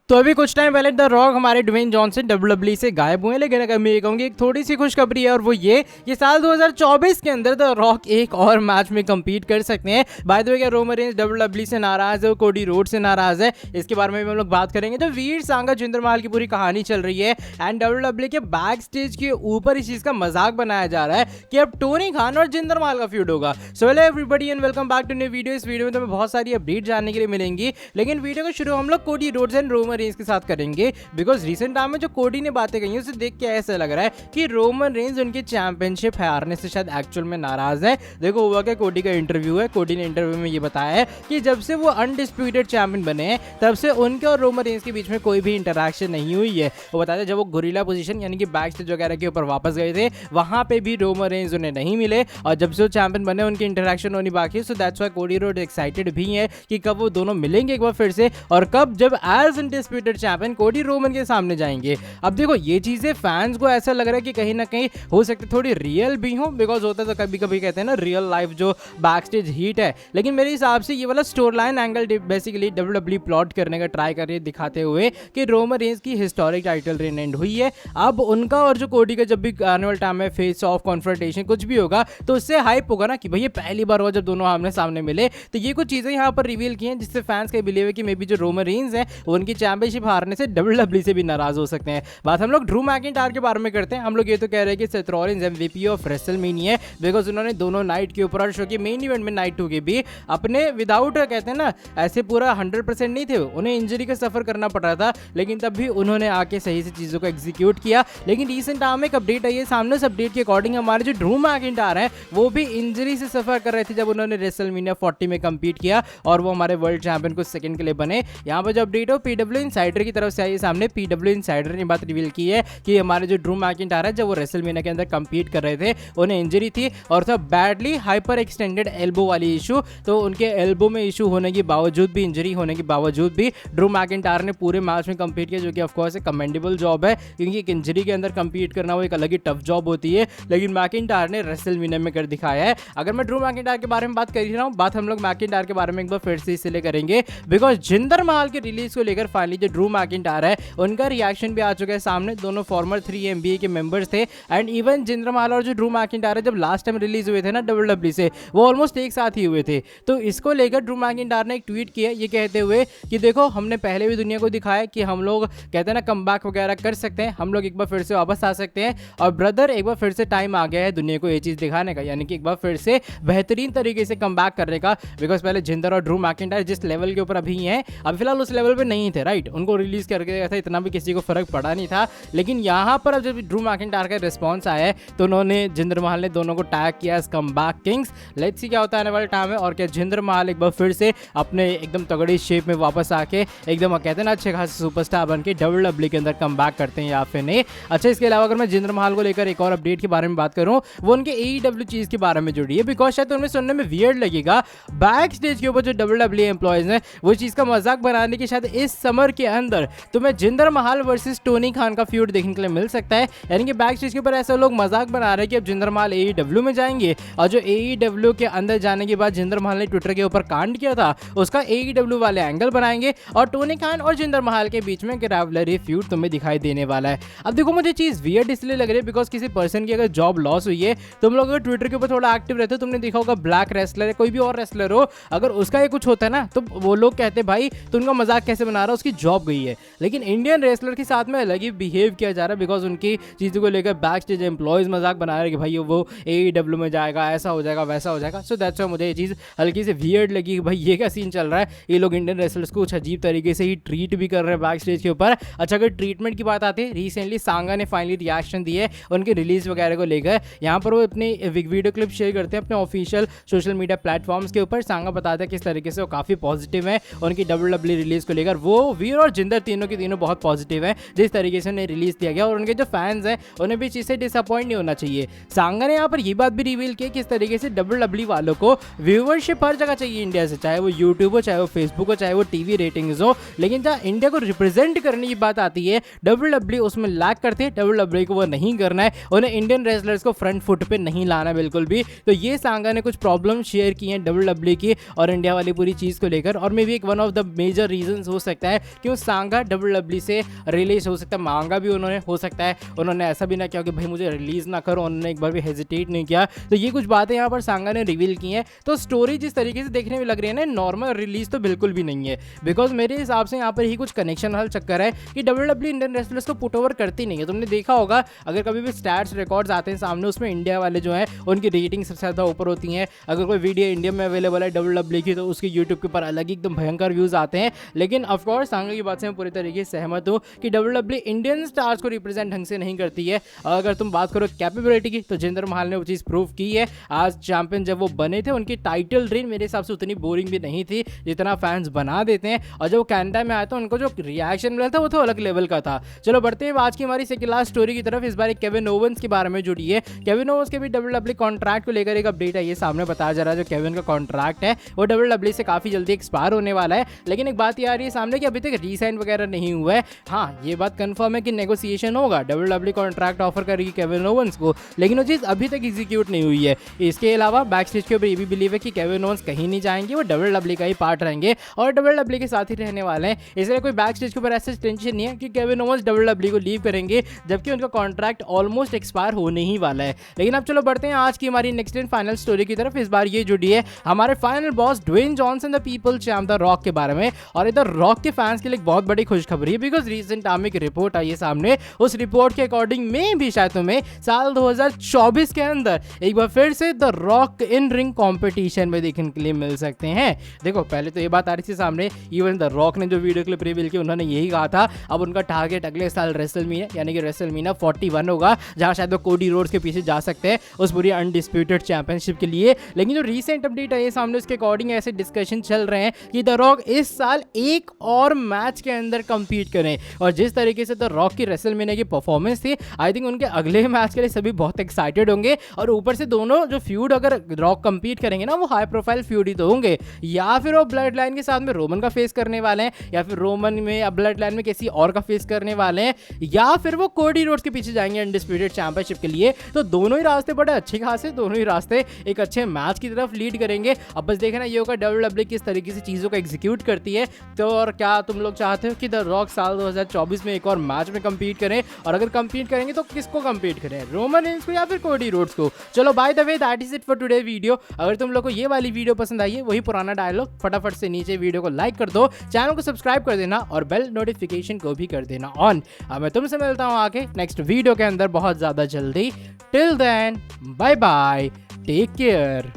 तो अभी कुछ टाइम पहले द रॉक हमारे ड्वेन जॉनसन डब्ल्यूडब्ल्यूई से गायब हुए, लेकिन अगर मैं ये कहूँगी एक थोड़ी सी खुशखबरी है और वो ये साल 2024 के अंदर द रॉक एक और मैच में compete कर सकते हैं। बाय द वे क्या रोमन रेंज डब्ल्यूडब्ल्यूई से नाराज है, वो कोडी रोड से नाराज है, इसके बारे में भी हम लोग बात करेंगे। तो वीर सांगा जिंदर महल की पूरी कहानी चल रही है एंड डब्ल्यूडब्ल्यूई के बैक स्टेज के ऊपर इस चीज का मजाक बनाया जा रहा है कि अब टोनी खान और जिंदर महल का फ्यूड होगा। So hello everybody and welcome back to new video. इस वीडियो में तुम्हें बहुत सारी अपडेट जानने के लिए मिलेंगी, लेकिन वीडियो को शुरू हम लोग Cody Rhodes and Roman Reigns के साथ करेंगे बिकॉज रिसेंट टाइम में जो कोडी ने बातें कही उसे देख के ऐसा लग रहा है कि रोमन रेंज उनकी चैंपियनशिप हारने से शायद एक्चुअल में नाराज है। देखो हुआ क्या, कोडी का इंटरव्यू है, कोडी ने इंटरव्यू में ये बताया है कि जब से वो अनडिस्प्यूटेड चैंपियन बने हैं तब से उनके और रोमन रेंज के बीच में कोई भी इंटरेक्शन नहीं हुई है। वो बताते हैं जब वो गोरिल्ला पोजीशन यानी कि बैक स्टेज वगैरह के ऊपर वापस गए थे वहां पे भी रोमन रेंज उन्हें नहीं मिले और जब से वो चैंपियन बने उनकी इंटरेक्शन होनी बाकी है। सो दैट्स व्हाई कोडी रोड एक्साइटेड भी है कि कब वो दोनों मिलेंगे एक बार फिर से और कब जब एज अनडिस्प्यूटेड चैंपियन कोडी रोमन के सामने जाएंगे। अब देखो ये चीजें फैंस को ऐसा लग रहा है कि कहीं ना कहीं हो सकती है थोड़ी रियल भी हो, बिकॉज होता तो कभी कभी कहते हैं ना रियल लाइफ जो बैक स्टेज हीट है, लेकिन मेरे हिसाब से ये वाला story line angle basically WWE plot करने का ट्राई कर रही है, दिखाते हुए कि रोमन रेंज की हिस्टोरिक टाइटल रेन एंड हुई है। अब उनका और जो कोडी का जब भी आने वाले टाइम में फेस ऑफ कॉन्फ्रंटेशन कुछ भी होगा तो उससे हाइप होगा ना कि भाई ये पहली बार हुआ जब दोनों आमने सामने मिले। तो ये कुछ चीजें यहाँ पर रिवील की हैं जिससे फैंस का बिलीव है कि मे बी जो रोमन रेंज है वो उनकी चैंपियनशिप हारने से डब्ल्यूडब्ल्यूई से भी नाराज हो सकते हैं। बात हम लोग ड्रू मैकिंटायर के बारे में करते हैं। हम लोग ये तो कह रहे हैं कि Seth Rollins MVP of WrestleMania है बिकॉज उन्होंने दोनों नाइट के ऊपर और शो के मेन इवेंट में नाइट 2 के भी अपने विदाउट कहते हैं ना ऐसे पूरा 100% नहीं थे, उन्हें इंजरी का सफर करना पड़ रहा था, लेकिन तब भी उन्होंने आके सही से चीजों को एग्जीक्यूट किया। लेकिन रिसेंट टाइम में एक अपडेट आई है सामने, उस अपडेट के अकॉर्डिंग हमारे जो ड्रू मैकिंटायर है वो भी इंजरी से सफर कर रहे थे जब उन्होंने रेसलमेनिया 40 में कंपीट किया और वो हमारे वर्ल्ड चैंपियन कुछ सेकंड के लिए बने। यहाँ पर जो अपडेट हो पीडब्ल्यू इनसाइडर की तरफ से आई है सामने, पीडब्ल्यू इनसाइडर ने बात रिवील की है कि हमारे जो ड्रू मैकिंटायर है जब वो रेसलमेनिया के अंदर कंपीट कर रहे थे उन्हें इंजरी थी और था बैडली हाइपर एक्सटेंडेड एल्बो वाली इशू। तो उनके एल्बो में इशू होने के बावजूद भी, इंजरी होने के बावजूद भी ड्रू मैकिंटायर ने पूरे मैच में कंपीट किया, जो कि ऑफ कोर्स एक कमेंडेबल जॉब है क्योंकि एक इंजरी के अंदर कंपीट करना वो एक अलग ही टफ जॉब होती है, लेकिन मैकिंटायर ने रेसलमेनिया में कर दिखाया है। अगर मैं ड्रू मैकिंटायर के बारे में बात कर ही रहा हूँ, बात हम लोग मैकिंटायर के बारे में एक बार फिर से इसलिए करेंगे बिकॉज जिंदर महल के रिलीज को लेकर फाइनली जो ड्रू मैकिंटायर है उनका रिएक्शन भी आ चुका है सामने। दोनों फॉर्मर 3MBA के मेंबर्स थे एंड इवन जिंदर महल और जो ड्रू मैकिंटायर जब लास्ट टाइम रिलीज हुए थे ना डब्ल्यूडब्ल्यूई से वो ऑलमोस्ट एक साथ ही हुए थे। तो इसको लेकर ड्रू मैकिंटायर ने एक ट्वीट किया ये कहते हुए कि देखो हमने पहले भी दुनिया को दिखाया कि हम लोग कहते हैं ना कमबैक वगैरह कर सकते हैं, हम लोग एक बार फिर से वापस आ सकते हैं और ब्रदर एक बार फिर से टाइम आ गया है दुनिया को ये चीज़ दिखाने का, यानी कि एक बार फिर से बेहतरीन तरीके से कमबैक करने का। बिकॉज पहले जिंदर और ड्रू मैकिंटायर जिस लेवल के ऊपर अभी हैं अभी फिलहाल उस लेवल पर नहीं थे, राइट, उनको रिलीज करके गया था, इतना भी किसी को फर्क पड़ा नहीं था। लेकिन यहाँ पर अब जब ड्रू मैकिंटायर का रिस्पॉन्स आया है तो उन्होंने जिंदर महल ने दोनों को टैग किया as comeback kings. Let's see क्या होता है आने वाले टाइम में और क्या जिंदर महल एक बार फिर से अपने एकदम तगड़ी शेप में वापस आके एकदम कहते हैं ना अच्छे खासे सुपरस्टार बन के डब्ल्यूडब्ल्यूई के अंदर कमबैक करते हैं या फिर नहीं। अच्छा, इसके अलावा अगर मैं जिंदर महल को लेकर एक और अपडेट के बारे में बात करूं वो उनके AEW चीज के बारे में जुड़ी है बिकॉज शायद उन्हें सुनने में वियर्ड लगेगा, बैक स्टेज के ऊपर जो डब्ल्यूडब्ल्यूई एम्प्लॉयज हैं वो चीज का मजाक बनाने की शायद इस समर के अंदर तुम्हें जिंदर महल वर्सेस टोनी खान का फ्यूड देखने के लिए मिल सकता है। यानी कि बैक स्टेज के ऊपर ऐसा लोग मजाक बना रहे हैं कि अब जिंदर महल AEW में जाएंगे और जो AEW के अंदर जाने के बाद जिंदर महल ने ट्विटर के ऊपर कांड किया था उसका AEW वाले एंगल बनाएंगे और टोनी खान और जिंदर महल के बीच में राइवलरी फ्यूड तुम्हें दिखाई देने वाला है। अब देखो मुझे चीज वियर्ड इसलिए लग रही है बिकॉज किसी पर्सन की अगर जॉब लॉस हुई है तुम लोग अगर ट्विटर के ऊपर थोड़ा एक्टिव रहते हो, तुमने देखा होगा ब्लैक रेसलर है कोई भी और रेसलर हो, अगर उसका ये कुछ होता है ना तो वो लोग कहते हैं भाई तो उनका मजाक कैसे बना रहा है, उसकी जॉब गई है। लेकिन इंडियन रेसलर के साथ में अलग ही बिहेव किया जा रहा है बिकॉज उनकी चीज़ों को लेकर बैक स्टेज एम्प्लॉयज मजाक बना रहे हैं कि भाई वो AEW में जाएगा, ऐसा हो जाएगा वैसा हो जाएगा। सो दैट्स व्हाई मुझे ये चीज़ हल्की से वियर्ड लगी कि भाई ये क्या सीन चल रहा है, ये लोग इंडियन रेसलर्स को कुछ अजीब तरीके से ही ट्रीट भी कर रहे हैं बैक स्टेज के ऊपर। अच्छा, अगर ट्रीटमेंट की बात आती है, रिसेंटली सांगा ने फाइनली रिएक्शन दिए उनके रिलीज वगैरह को लेकर। यहाँ पर वो अपनी वीडियो क्लिप शेयर करते हैं अपने ऑफिशियल सोशल मीडिया प्लेटफॉर्म्स के ऊपर। सांगा बताते हैं किस तरीके से वो काफ़ी पॉजिटिव है उनकी डब्ल्यूडब्ल्यूई रिलीज को लेकर। वो वीर और जिंदर तीनों के तीनों बहुत पॉजिटिव है जिस तरीके से उन्हें रिलीज दिया गया और उनके जो फैंस हैं उन्हें भी चीज़ से डिसअपॉइंट नहीं होना चाहिए। सांगा ने यहाँ पर ये बात भी रिवील की किस तरीके से डब्ल्यूडब्ल्यूई वालों को व्यूअरशिप हर जगह चाहिए इंडिया से, चाहे वो यूट्यूब हो, चाहे वो फेसबुक हो, चाहे वो टीवी रेटिंग्स हो, लेकिन जहाँ इंडिया को रिप्रेजेंट करने की बात आती है डब्ल्यूडब्ल्यूई उसमें लैक करते हैं। डब्ल्यूडब्ल्यूई को वो नहीं करना है, उन्हें इंडियन रेसलर्स को फ्रंट फुट पे नहीं लाना बिल्कुल भी। तो ये सांगा ने कुछ प्रॉब्लम शेयर की हैं डब्ल्यूडब्ल्यूई की और इंडिया वाली पूरी चीज़ को लेकर और मे भी एक one of the major reasons हो सकता है क्यों सांगा WWE से रिलीज हो सकता है, मांगा भी उन्होंने, हो सकता है उन्होंने ऐसा भी ना किया कि भाई मुझे रिलीज ना करो, उन्होंने एक बार भी हेजिटेट नहीं किया। तो ये कुछ बातें यहाँ पर सांगा ने रिवील की हैं। तो स्टोरी जिस तरीके से देखने में लग रही है ना, नॉर्मल रिलीज तो बिल्कुल भी नहीं है, बिकॉज मेरे हिसाब से यहाँ पर ही कुछ कनेक्शन वाला चक्कर है कि WWE इंडियन रेसलर्स को पुट ओवर करती नहीं है। तुमने देखा होगा अगर कभी भी स्टैट्स रिकॉर्ड्स आते हैं सामने, उसमें इंडिया वाले जो है उनकी रेटिंग सबसे ज़्यादा ऊपर होती है। अगर कोई वीडियो इंडिया में अवेलेबल है WWE की, तो उसके यूट्यूब के ऊपर अलग ही एकदम भयंकर व्यूज आते हैं। लेकिन ऑफकोर्स सांगा की बात से मैं पूरी तरीके से सहमत हूँ कि WWE इंडियन स्टार्स को रिप्रेजेंट ढंग से नहीं करती है। अगर तुम बात करो कैपेबिलिटी की, तो जिंदर महल ने वो चीज़ प्रूव की है। आज चैंपियन जब वो बने थे, उनकी टाइटल रेन मेरे हिसाब से उतनी बोरिंग भी नहीं थी जितना फैंस बना देते हैं। और जब वो कैनेडा में आया था, उनको जो रिएक्शन मिला था वो तो अलग लेवल का था। चलो बढ़ते हैं आज की हमारी सेकंड लास्ट स्टोरी की तरफ। इस बार केविन ओवेंस के बारे में जुड़ी है। केविन ओवेंस के भी WWE कॉन्ट्रैक्ट को लेकर एक अपडेट है, ये सामने बताया जा रहा है। जो केविन का कॉन्ट्रैक्ट है वो WWE से काफी जल्दी एक्सपायर होने वाला है। लेकिन एक बात ये आ रही है सामने कि अभी तक रीसाइन वगैरह नहीं हुआ है। हाँ, ये बात कंफर्म है कि नेगोशिएशन होगा, WWE कॉन्ट्रैक्ट ऑफर करेगी केविन ओवेंस को, लेकिन वो चीज़ अभी तक एग्जीक्यूट नहीं हुई है। इसके अलावा बैक स्टेज के ऊपर ये भी बिलीव है कि केविन ओवेंस कहीं नहीं जाएंगे, वो WWE का ही पार्ट रहेंगे और WWE के साथ ही रहने वाले हैं। इसलिए कोई बैक स्टेज के ऊपर ऐसा टेंशन नहीं है कि केविन ओवेंस WWE को लीव करेंगे, जबकि उनका कॉन्ट्रैक्ट ऑलमोस्ट एक्सपायर होने ही वाला है। लेकिन अब चलो बढ़ते हैं आज की हमारी नेक्स्ट एंड फाइनल स्टोरी की तरफ। इस बार ये जुड़ी है हमारे final boss Dwayne Johnson the people champ the Rock के बारे में। और इधर रॉक के फैंस के लिए बहुत बड़ी खुशखबरी है, बिकॉज रिसेंट टाइम में एक रिपोर्ट आई है सामने। उस रिपोर्ट के अकॉर्डिंग में भी शायद तुम्हें साल 2024 के अंदर एक बार फिर से the rock in ring competition में देखने के लिए मिल सकते हैं। देखो पहले तो ये बात आ रही थी सामने, इवन द रॉक ने जो वीडियो क्लिप रिवील की उन्होंने यही कहा था अब उनका टारगेट अगले साल रेसलमीनिया यानी कि रेसलमीनिया 41 होगा, जहां शायद वो कोडी रोड्स के पीछे जा सकते हैं उस पूरी अनडिस्प्यूटेड चैंपियनशिप के लिए। लेकिन जो रीसेंट अपडेट है सामने, उसके अकॉर्डिंग ऐसे डिस्कशन चल रहे हैं कि द रॉक इस साल एक और मैच के अंदर कंपीट करें। और जिस तरीके से द रॉक की रेसलमेनिया की परफॉर्मेंस थी, आई थिंक उनके अगले मैच के लिए सभी बहुत एक्साइटेड होंगे। और ऊपर से दोनों जो फ्यूड अगर रॉक कंपीट करेंगे ना, वो हाई प्रोफाइल फ्यूड ही तो होंगे, या फिर वो ब्लड लाइन के साथ में रोमन का फेस करने वाले हैं, या फिर रोमन में या ब्लड लाइन में किसी और का फेस करने वाले हैं, या फिर वो कोडी रोड्स के पीछे जाएंगे अनडिस्प्यूटेड चैंपियनशिप के लिए। तो दोनों ही रास्ते बड़े अच्छे खासे, दोनों ही रास्ते एक अच्छे मैच की तरफ लीड करेंगे। अब बस देखना ये होगा WWE किस तरीके से चीज़ों को एग्जीक्यूट करती है। तो और क्या तुम लोग चाहते हो कि द रॉक साल 2024 में एक और मैच में कंपीट करें? और अगर कंपीट करेंगे तो किसको कंपीट करें, रोमन रेंज को या फिर कोडी रोड्स को? चलो by the way that is it for today video. अगर तुम लोग को ये वाली वीडियो पसंद आई है, वही पुराना डायलॉग, फटाफट से नीचे वीडियो को लाइक कर दो, चैनल को सब्सक्राइब कर देना और बेल नोटिफिकेशन को भी कर देना ऑन। अब मैं तुमसे मिलता हूँ आगे नेक्स्ट वीडियो के अंदर बहुत ज़्यादा जल्दी। Till then bye bye, take care.